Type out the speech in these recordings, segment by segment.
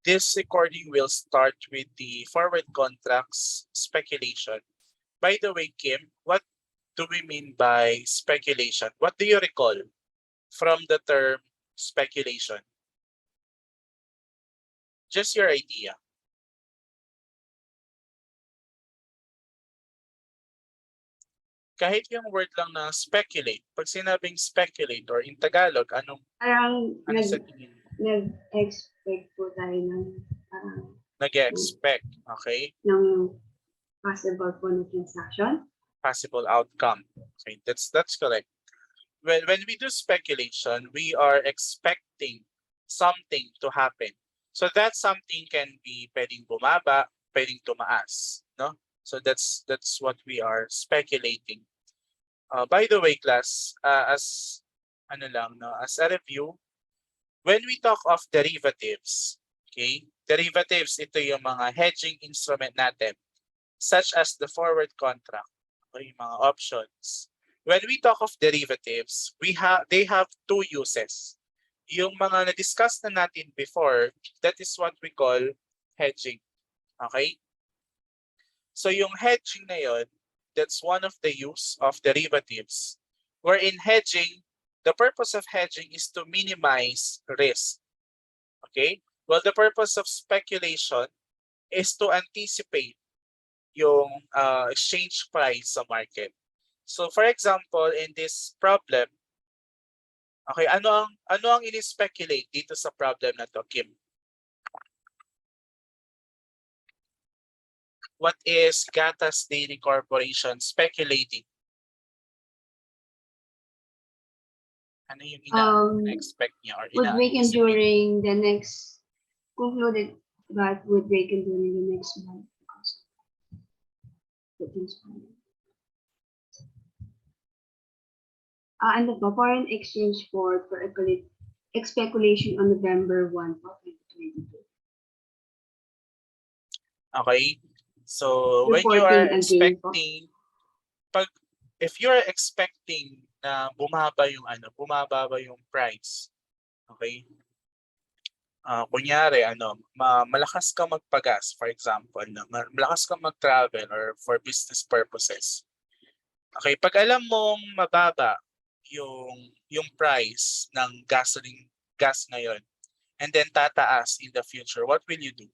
This recording will start with the forward contracts speculation. By the way, Kim, what do we mean by speculation? What do you recall from the term speculation? Just your idea. Kahit yung word lang na speculate, pag sinabing speculate or in Tagalog, ano sa tingin? Nag-expect po tayo ng Nag-expect, okay? ng possible po na transaction. Possible outcome. Okay, that's correct. When we do speculation, we are expecting something to happen. So that something can be pwedeng bumaba, pwedeng tumaas, no? So that's what we are speculating. By the way, class, as a review, when we talk of derivatives, okay? Derivatives, ito yung mga hedging instrument natin, such as the forward contract, okay, mga options. When we talk of derivatives, they have two uses. Yung mga na-discuss na natin before, that is what we call hedging. Okay? So yung hedging na yun, that's one of the use of derivatives. Where in hedging, the purpose of hedging is to minimize risk. Okay? Well, the purpose of speculation is to anticipate yung exchange price sa market. So for example, in this problem, okay, ano ang ini-speculate dito sa problem na to, Kim? What is Gatas Daily Corporation speculating? Ano yung ina-expect niya or would weaken during the next concluded that would weaken during the next month because of the and the foreign exchange for speculation on November 1, 2022. Okay. So when you are expecting, if you are expecting na bumaba yung price, okay? Kunyari, malakas ka magpagas, for example, malakas ka mag-travel or for business purposes. Okay, pag alam mong mababa yung price ng gas ngayon and then tataas in the future, what will you do?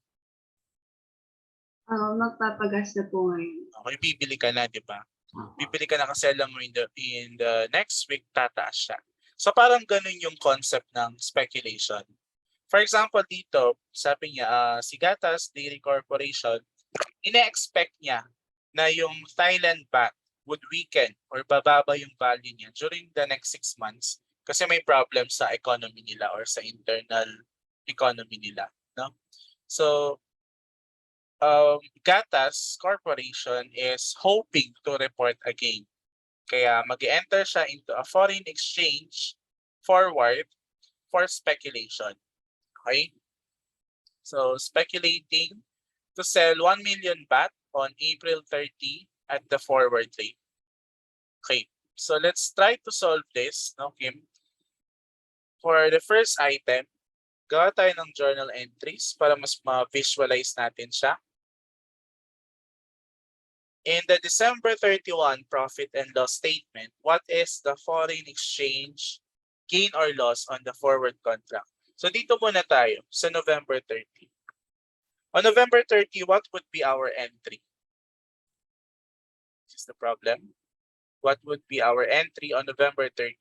Magpapagas na po ngayon. Okay, bibili ka na, di ba? Bibili ka na kasi alam mo in the next week tataas siya. So parang ganun yung concept ng speculation. For example, dito, sabi niya, si Gatas Dairy Corporation, ina-expect niya na yung Thailand baht would weaken or bababa yung value niya during the next 6 months kasi may problem sa economy nila or sa internal economy nila. No? So, Gatas Corporation is hoping to report a gain. Kaya mag-enter siya into a foreign exchange forward for speculation. Okay? So, speculating to sell 1 million baht on April 30 at the forward rate. Okay, so let's try to solve this, no, Kim? For the first item, gawa tayo ng journal entries para mas ma-visualize natin siya. In the December 31 profit and loss statement, what is the foreign exchange gain or loss on the forward contract? So dito muna tayo sa November 30. On November 30, what would be our entry? This is the problem. What would be our entry on November 30?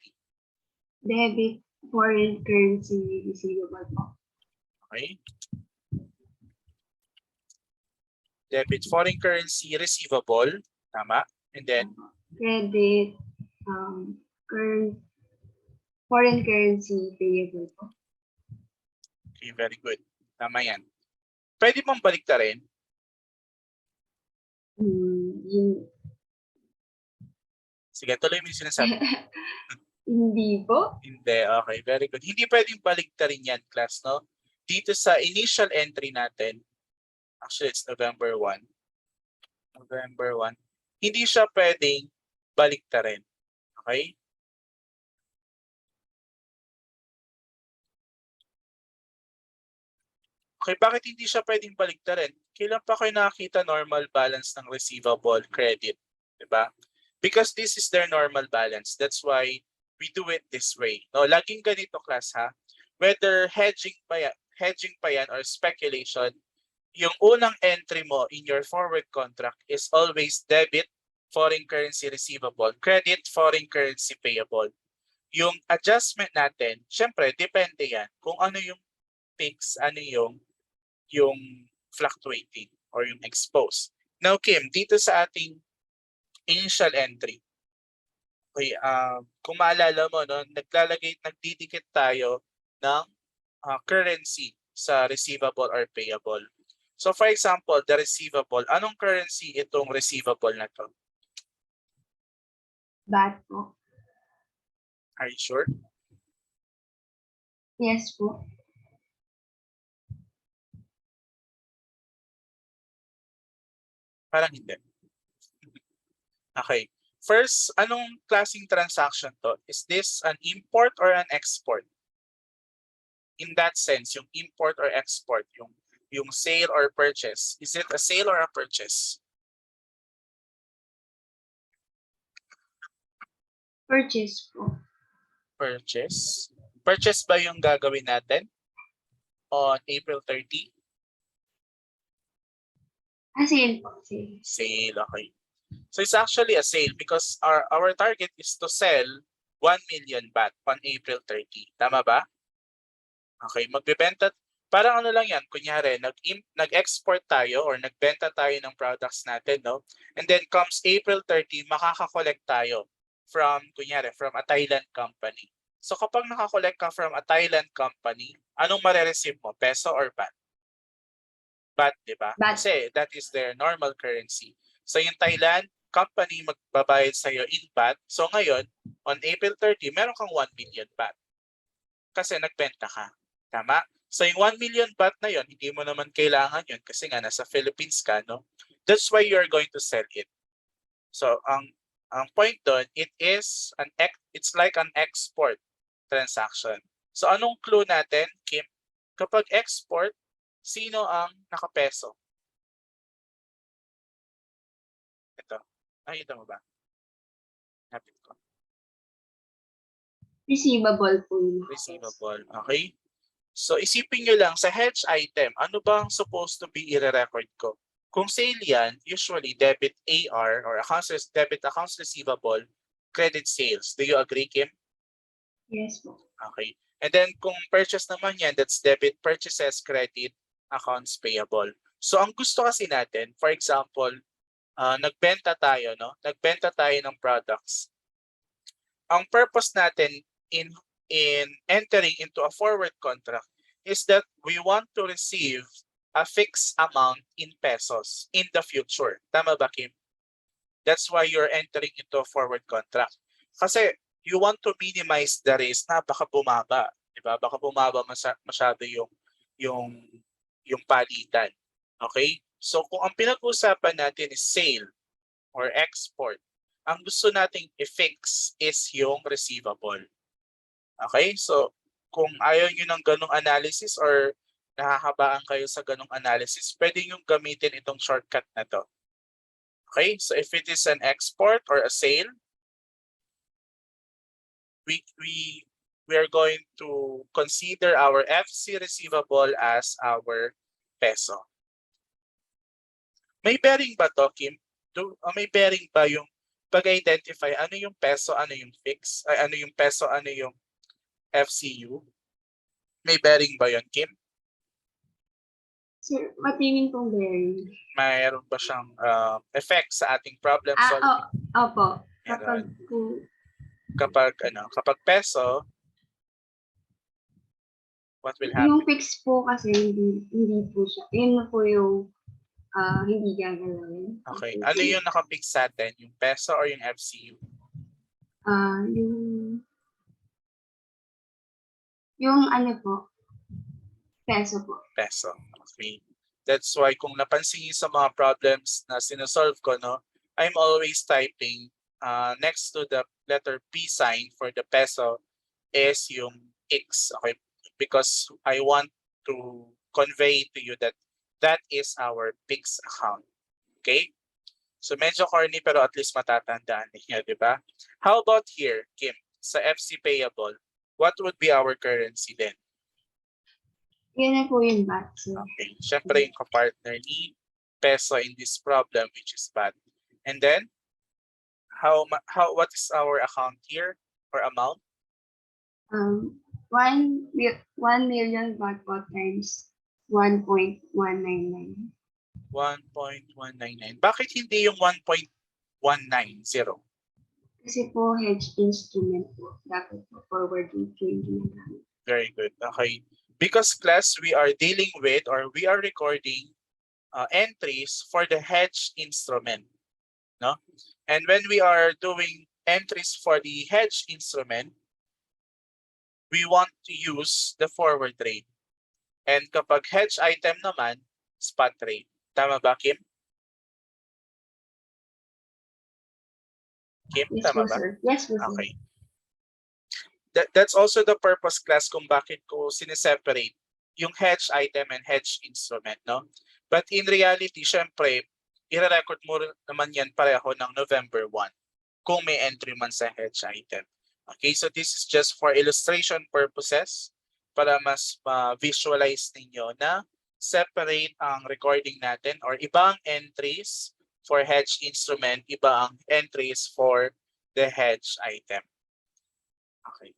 Debit foreign currency receivable po. Okay. Debit foreign currency receivable. Tama. And then? Credit foreign currency payable po. Okay, very good. Tama yan. Pwede mong baliktarin? Sige, tuloy mo yung sinasabi. Hindi po. Hindi, okay, very good. Hindi pwedeng baliktarin yan, class, no? Dito sa initial entry natin, actually it's November 1. November 1. Hindi siya pwedeng baliktarin. Okay? Okay, bakit hindi siya pwedeng baliktarin? Kailan pa kayo nakakita normal balance ng receivable credit? Diba? Because this is their normal balance. That's why we do it this way. No, laging ganito class ha. Whether hedging pa yan or speculation, yung unang entry mo in your forward contract is always debit foreign currency receivable, credit foreign currency payable. Yung adjustment natin, syempre depende yan kung ano yung fix, ano yung fluctuating or yung exposed. Now Kim, dito sa ating initial entry, okay, kung maalala mo, no, nagdidikit tayo ng currency sa receivable or payable. So for example, the receivable, anong currency itong receivable na to? Baht po. Are you sure? Yes po. Parang hindi. Okay. First, anong klaseng transaction to? Is this an import or an export? In that sense, yung import or export, yung sale or purchase, is it a sale or a purchase? Purchase po. Purchase. Purchase ba yung gagawin natin on April 30? Sale po. Sale. Sale, okay. So it's actually a sale because our target is to sell 1 million baht on April 30. Tama ba? Okay, magbebenta. Parang ano lang yan, kunyari, nag-export tayo or nagbenta tayo ng products natin, no? And then comes April 30, makaka-collect tayo from, kunyari, from a Thailand company. So kapag nakakollect ka from a Thailand company, anong marereceive mo? Peso or baht? Baht, di ba? Baht. Kasi that is their normal currency. So yung Thailand company magbabayad sa'yo in baht. So ngayon, on April 30, meron kang 1 million baht. Kasi nagbenta ka. Tama? So yung 1 million baht na yon, hindi mo naman kailangan yon kasi nga nasa Philippines ka, no? That's why you're going to sell it. So ang point doon, it's like an export transaction. So anong clue natin, Kim? Kapag export, sino ang nakapeso? Ito. Nakita mo ba? Napit ko. Receivable po. Receivable. Okay? So isipin nyo lang, sa hedge item, ano bang supposed to be i-record ko? Kung sale yan, usually debit AR or debit accounts receivable, credit sales. Do you agree, Kim? Yes po. Okay. And then kung purchase naman yan, that's debit purchases, credit accounts payable. So ang gusto kasi natin, for example, nagbenta tayo, no? Nagbenta tayo ng products. Ang purpose natin in entering into a forward contract is that we want to receive a fixed amount in pesos in the future. Tama ba, Kim? That's why you're entering into a forward contract. Kasi you want to minimize the risk na baka bumaba. Diba? Baka bumaba masyado yung palitan. Okay? So kung ang pinag-usapan natin is sale or export, ang gusto nating i-fix is yung receivable. Okay? So kung ayaw nyo ng ganong analysis or nahahabaan kayo sa ganong analysis, pwede nyo gamitin itong shortcut na to. Okay? So if it is an export or a sale, we are going to consider our FC receivable as our peso. May bearing ba to, Kim? May bearing ba yung pag-identify ano yung peso, ano yung fix, ay ano yung peso, ano yung FCU? May bearing ba yun, Kim? Sir, what do you mean pong bearing? Mayroon ba siyang effect sa ating problem solving? Opo. Meron. Kapag Kapag peso, what will happen? yung fix po kasi hindi po siya. Yun na po yung hindi gagalawin. Okay. Ano yung nakapix sa atin? Yung peso or yung FCU? Yung ano po, peso po. Peso. Okay. That's why kung napansin niyo sa mga problems na sinosolve ko, no, I'm always typing next to the letter P sign for the peso is yung X. Okay. Because I want to convey to you that that is our fixed account. Okay? So medyo corny pero at least matatandaan niyo, di ba? How about here, Kim? Sa FC payable, what would be our currency then? Yan na po yung baht, sir. Okay. Siyempre yung kapartner ni peso in this problem, which is baht. And then, what is our account here or amount? 1 million baht po times 1.199. 1.199. Bakit hindi yung 1.190? Kasi po hedge instrument po. Dapat po forward trading ginagamit. Very good. Okay. Because class, we are dealing with or we are recording entries for the hedge instrument. No? And when we are doing entries for the hedge instrument, we want to use the forward rate. And kapag hedge item naman, spot rate. Tama ba, Kim? Kim, Yes tama po, ba? sir. Yes po, sir. Okay. That's also the purpose, class, kung bakit ko sineseparate yung hedge item and hedge instrument, no? But in reality, syempre, i-record mo naman yan pareho ng November 1 kung may entry man sa hedge item. Okay, so this is just for illustration purposes para mas ma-visualize ninyo na separate ang recording natin or ibang entries for hedge instrument, iba ang entries for the hedge item. Okay.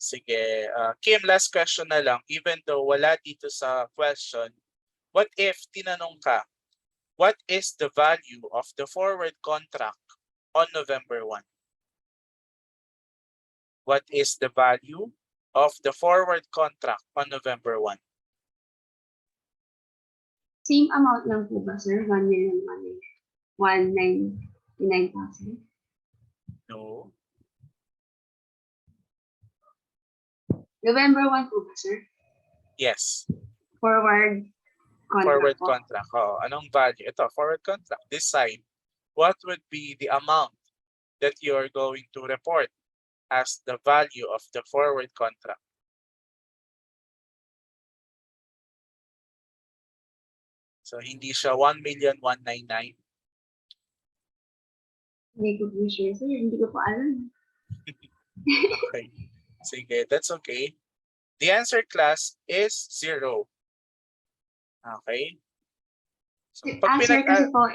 Sige. Kim, last question na lang. Even though wala dito sa question, what if tinanong ka, what is the value of the forward contract on November 1? What is the value of the forward contract on November 1? Same amount lang po ba, sir? 1,199,000? No. November 1 po ba, sir? Yes. Forward contract Forward po. contract. Oh, anong value? Ito, forward contract. This side, what would be the amount that you're going to report as the value of the forward contract? So, hindi siya 1,199,000. Hindi ko po sure, sir. Hindi ko po alam. Okay. Sige, that's okay. The answer, class, is 0. Okay. So, pag Answer kasi po,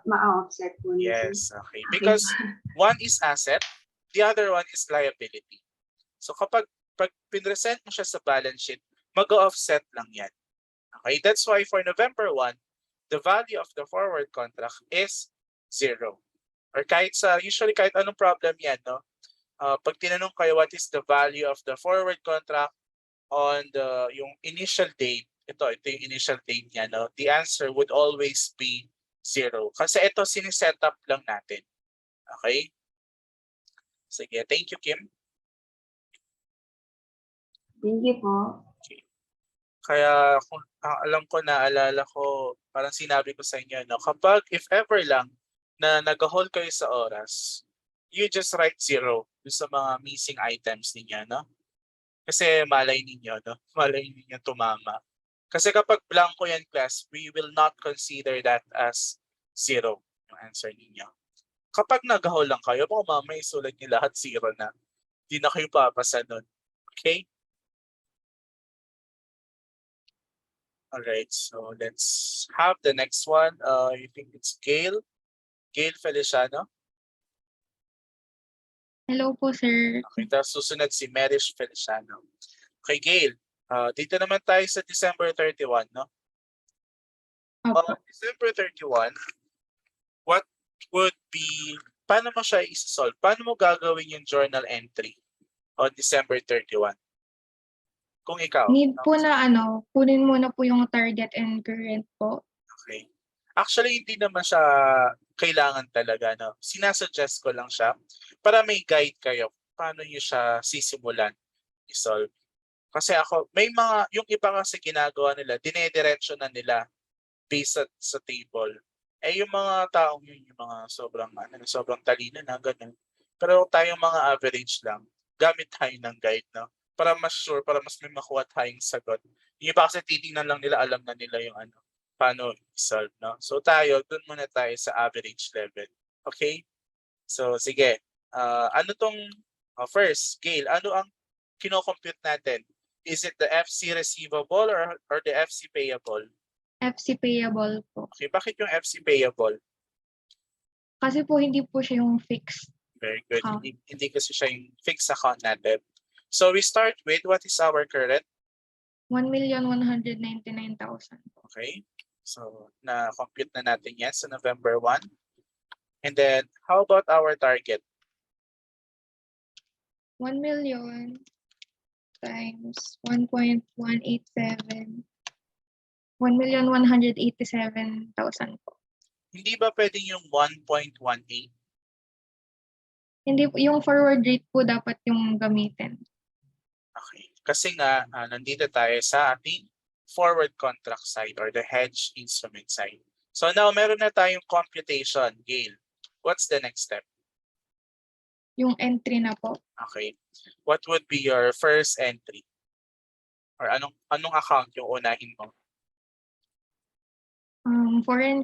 ma-offset po. yes, okay. Because one is asset, the other one is liability. So kapag pinresent mo siya sa balance sheet, mag-offset lang yan. Okay, that's why for November 1, the value of the forward contract is 0. Or usually kahit anong problem yan, no? Pag tinanong kayo what is the value of the forward contract on yung initial date, ito yung initial date niya, no? The answer would always be 0. Kasi ito siniset up lang natin. Okay? Sige, thank you, Kim. Thank you po. Okay. Kaya kung alam ko, naalala ko, parang sinabi ko sa inyo, no? Kapag if ever lang na nag-hold kayo sa oras, you just write 0 sa mga missing items ninyo, no? Kasi malay ninyo, no? Malay ninyo tumama. Kasi kapag blanco yan, class, we will not consider that as 0 yung answer ninyo. Kapag nag-hold lang kayo, baka mamaya isulat niyo lahat 0 na. Hindi na kayo papasa nun. Okay? Alright, so let's have the next one. I think it's Gail. Gail Feliciano. Hello po, sir. Okay, tapos susunod si Merish Feliciano. Okay, Gail. Dito naman tayo sa December 31, no? Opo. December 31, what would be, paano mo siya i-solve? Paano mo gagawin yung journal entry on December 31? Kung ikaw. Need po na kunin muna po yung target and current po. Okay. Actually, hindi naman siya kailangan talaga, no? Sinasuggest ko lang siya para may guide kayo paano niyo siya sisimulan i-solve. Kasi may mga, yung iba kasi ginagawa nila, dinediretso na nila based sa table. Eh yung mga taong yun, yung mga sobrang talino na, ganun. Pero tayong mga average lang, gamit tayo ng guide, no? Para mas sure, para mas may makuha tayong sagot. Yung iba kasi titingnan lang nila, alam na nila yung ano, paano i-solve, no? So tayo, dun muna tayo sa average level. Okay? So sige, ano tong first, Gail, ano ang kino-compute natin? Is it the FC receivable or the FC payable? FC payable po. Okay, bakit yung FC payable? Kasi po hindi po siya yung fixed. Very good. Account. Hindi kasi siya yung fixed account natin. So we start with what is our current? 1,199,000. Okay. So na-compute na natin yan sa November 1. And then how about our target? 1 million times 1.187. 1,187,000 po. Hindi ba pwedeng yung 1.18? Hindi po, yung forward rate po dapat yung gamitin. Okay. Kasi nga, nandito tayo sa ating forward contract side or the hedge instrument side. So now, meron na tayong computation, Gail. What's the next step? Yung entry na po. Okay. What would be your first entry? Or anong account yung unahin mo? Foreign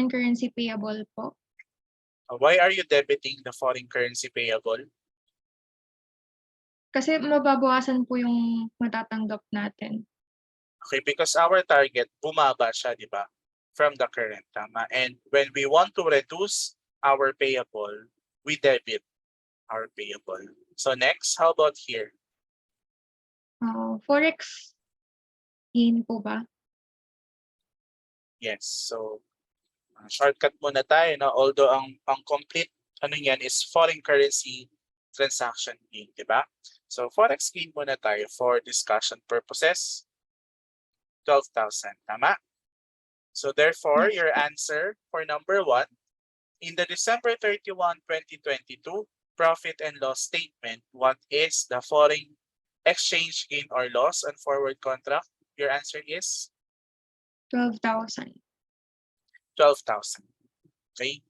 currency payable po. Why are you debiting the foreign currency payable? Kasi mababawasan po yung matatanggap natin. Okay, because our target, bumaba siya, di ba? From the current, tama? And when we want to reduce our payable, we debit our payable. So next, how about here? Forex gain po ba? Yes, so shortcut muna tayo, no? Although ang complete ano yan is foreign currency transaction gain, di ba? So forex gain muna tayo for discussion purposes. 12,000, tama? So therefore, Yes. your answer for number 1, in the December 31, 2022 profit and loss statement, what is the foreign exchange gain or loss on forward contract? Your answer is 12,000. 12,000. Okay?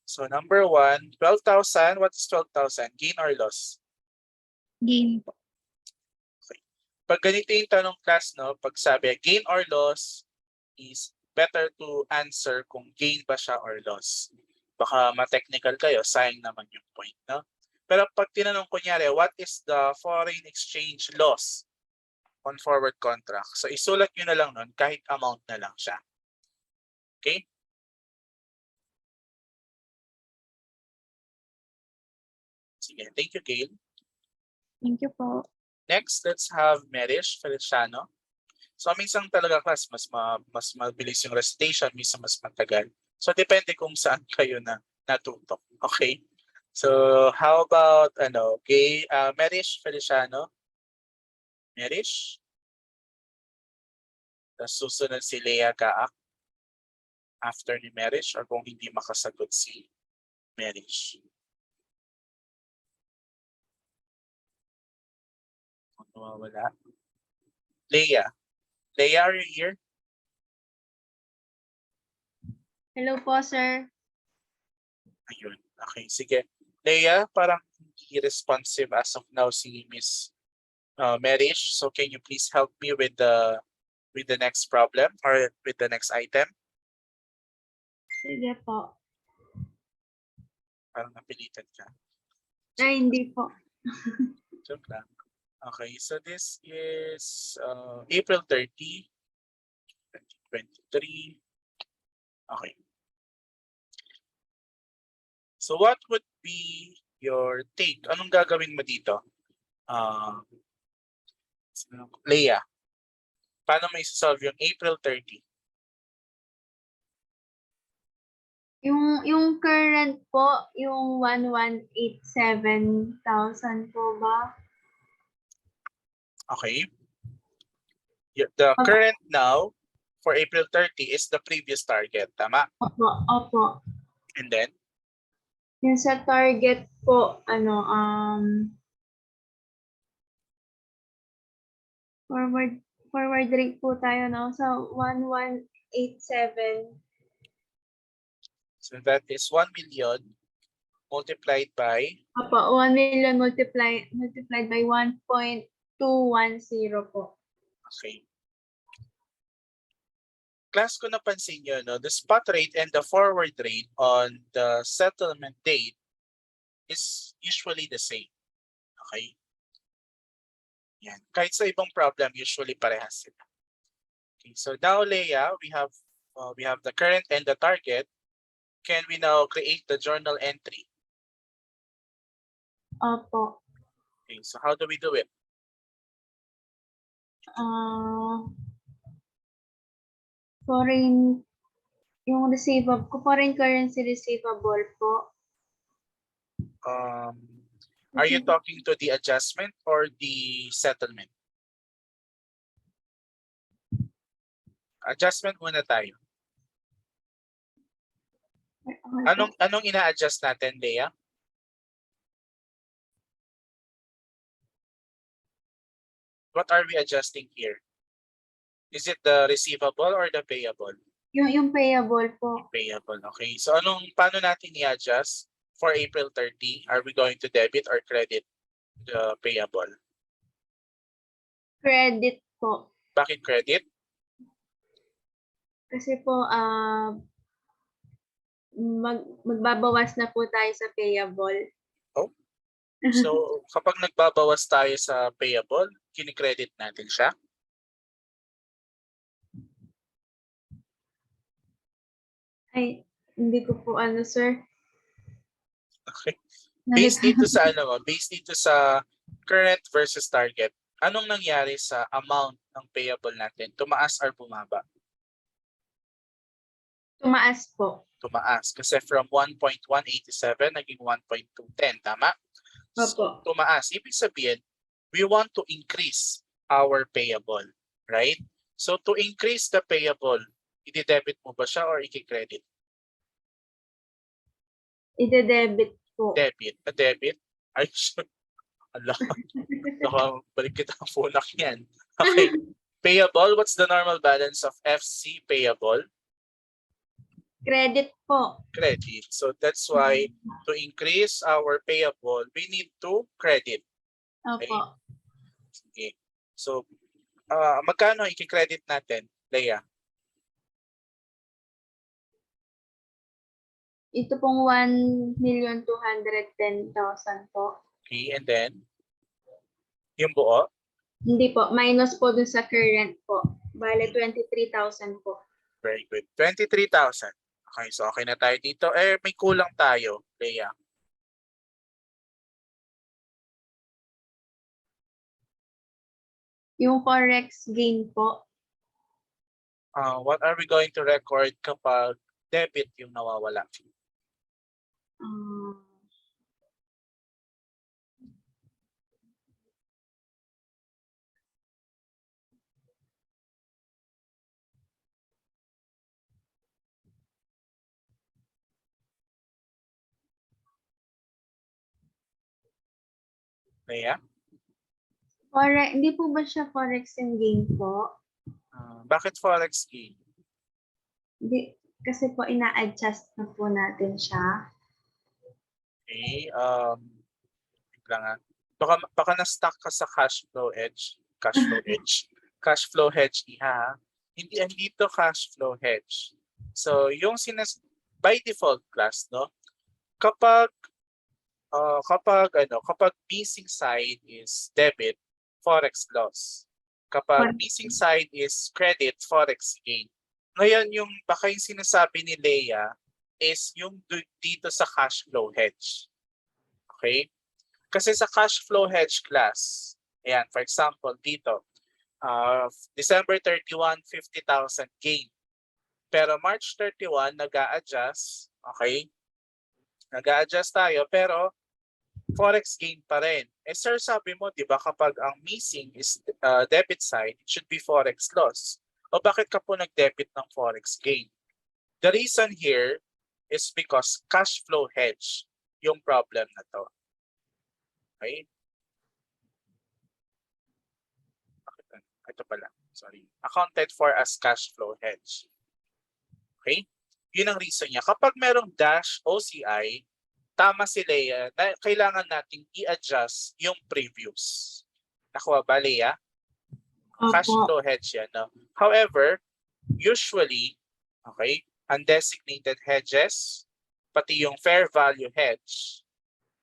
So number 1, 12,000. What is 12,000? Gain or loss? Gain po. Pag ganito yung tanong class, no, pag sabi gain or loss, is better to answer kung gain ba siya or loss. Baka ma-technical kayo, sayang naman yung point, no? Pero pag tinanong kunyari, what is the foreign exchange loss on forward contract? So isulat nyo na lang nun, kahit amount na lang siya. Okay? Sige, thank you, Gail. Thank you po. Next, let's have Merish Feliciano. So minsan talaga class, mas mabilis yung recitation, minsan mas matagal. So depende kung saan kayo na natutok. Okay? So how about Merish Feliciano? Merish? Tapos susunod si Lea Gaak after ni Merish or kung hindi makasagot si Merish. Wala. Lea, are you here? Hello po, sir. Ayun. Okay, sige. Lea, parang hindi responsive as of now si Miss Merish. So can you please help me with the next problem or with the next item? Sige po. Parang napilitan ka. Ay, hindi po. Joke lang. Okay, so this is April 30, 2023. Okay. So what would be your take? Anong gagawin mo dito? Lea, paano mo isa-solve yung April 30? Yung current po, yung 1,187,000 po ba? Okay. The current now for April 30 is the previous target, tama? Opo, opo. And then? Yung sa target po, forward rate po tayo, no? So, 1,187. So that is 1,187,000. multiplied by, Opo, 1 million multiplied by 1.210 po. okay. Class ko napansin nyo, no, the spot rate and the forward rate on the settlement date is usually the same. Okay? Yan. Kahit sa ibang problem, usually parehas sila. Okay, so now, Leia, we have the current and the target. Can we now create the journal entry? Opo. Okay, so how do we do it? Foreign, yung receivable, foreign currency receivable po. Are you talking to the adjustment or the settlement? Adjustment muna tayo. Anong ina-adjust natin, Leia? What are we adjusting here? Is it the receivable or the payable? Yung payable po. Payable, okay. So paano natin i-adjust for April 30? Are we going to debit or credit the payable? Credit po. Bakit credit? Kasi po, magbabawas na po tayo sa payable. Oh. So kapag nagbabawas tayo sa payable, kini-credit natin siya? Ay, hindi ko po ano, sir. Okay. Based dito sa current versus target, anong nangyari sa amount ng payable natin? Tumaas or bumaba? Tumaas po. Tumaas kasi from 1.187 naging 1.210, tama? So, Opo. tumaas. Ibig sabihin, we want to increase our payable, right? So to increase the payable, i-debit mo ba siya or i-credit? Ide-debit po. Debit? Ay, ala. Baka balik kita ang phone yan. Okay. Payable, what's the normal balance of FC payable? Credit po. Credit. So that's why to increase our payable, we need to credit. Opo. Okay. So, magkano i-credit natin, Leia? Ito pong 1,210,000 po. Okay, and then, yung buo? Hindi po, minus po dun sa current po. Bale, 23,000 po. Very good. 23,000. Okay, so okay na tayo dito. May kulang tayo, Leia. Yung forex gain po. What are we going to record kapag debit yung nawawala? Leia? Hindi po ba siya forex and gain po? Bakit forex gain? Hindi, kasi po ina-adjust na po natin siya. Okay. Baka na-stuck ka sa cash flow hedge. Cash flow hedge iha. Hindi to cash flow hedge. So yung by default class, no? Kapag missing side is debit, forex loss. Kapag missing side is credit, forex gain. Ngayon baka yung sinasabi ni Leia is yung dito sa cash flow hedge. Okay? Kasi sa cash flow hedge class, ayan, for example, dito, December 31, 50,000 gain. Pero March 31, nag-a-adjust, okay? Nag-a-adjust tayo, pero forex gain pa rin. Sir, sabi mo, di ba, kapag ang missing is debit side, it should be forex loss. O bakit ka po nag-debit ng forex gain? The reason here is because cash flow hedge yung problem na to. Okay? Ito pala. Sorry. Accounted for as cash flow hedge. Okay? Yun ang reason niya. Kapag merong dash OCI, tama si Leia na kailangan nating i-adjust yung previous. Nakuha ba, Leia? Cash Opo. flow hedge yan. No? However, usually, okay, undesignated hedges, pati yung fair value hedge,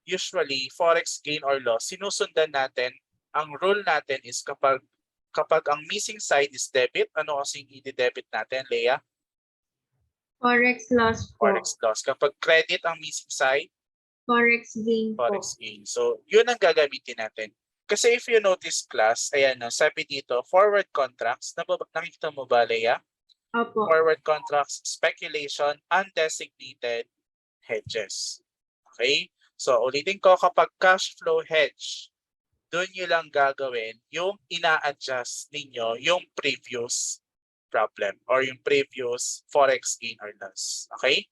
usually, forex gain or loss, sinusundan natin, ang rule natin is kapag ang missing side is debit, ano kasing i-debit natin, Leia? Forex loss po. Forex loss. Kapag credit ang missing side, Forex gain po. forex gain. So, yun ang gagamitin natin. Kasi if you notice class, ayan, no, sabi dito, forward contracts, nakikita mo ba, Leia? Opo. Forward contracts, speculation, undesignated hedges. Okay? So, ulitin ko, kapag cash flow hedge, doon nyo lang gagawin yung ina-adjust ninyo yung previous problem or yung previous forex gain or loss. Okay?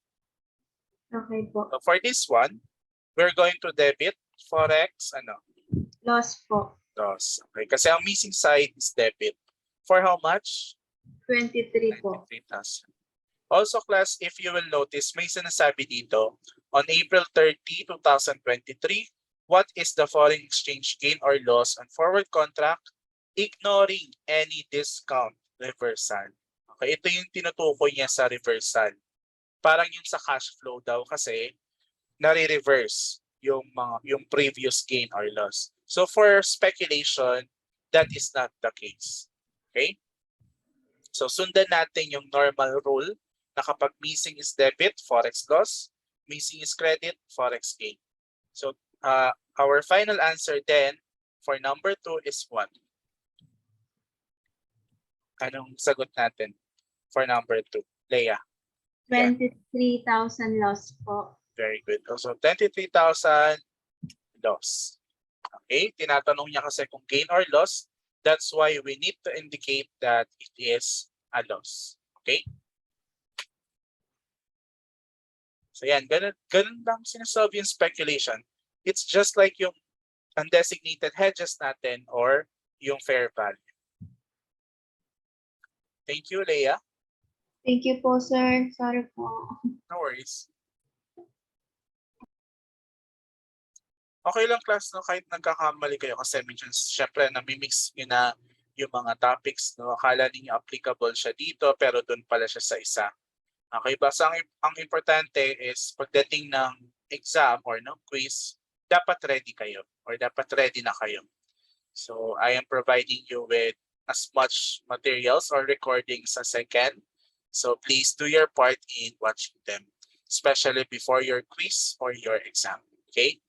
Okay po. So, for this one, we're going to debit forex, Loss po. loss. Okay? Kasi ang missing side is debit. For how much? 23 po. 93,000. Also, class, if you will notice, may sinasabi dito, on April 30, 2023, what is the foreign exchange gain or loss on forward contract, ignoring any discount reversal. Okay, ito yung tinutukoy niya sa reversal. Parang yung sa cash flow daw kasi, nare-reverse yung previous gain or loss. So for speculation, that is not the case. Okay? So sundan natin yung normal rule na kapag missing is debit, forex loss, missing is credit, forex gain. So our final answer then for number 2 is what? Anong sagot natin for number 2? Leia. 23,000 loss po. Very good. Also 23,000 loss. Okay, tinatanong niya kasi kung gain or loss. That's why we need to indicate that it is a loss. Okay? So yan, ganun lang sinasabi yung speculation. It's just like yung undesignated hedges natin or yung fair value. Thank you, Leia. Thank you po, sir. Sorry po. No worries. Okay lang, class, no? Kahit nagkakamali kayo kasi medyo syempre namimix nyo na yung mga topics, no? Akala niyo applicable siya dito pero doon pala siya sa isa. Okay, basta ang importante is pagdating ng exam or no quiz, dapat ready kayo or dapat ready na kayo. So I am providing you with as much materials or recordings as I can. So please do your part in watching them, especially before your quiz or your exam. Okay?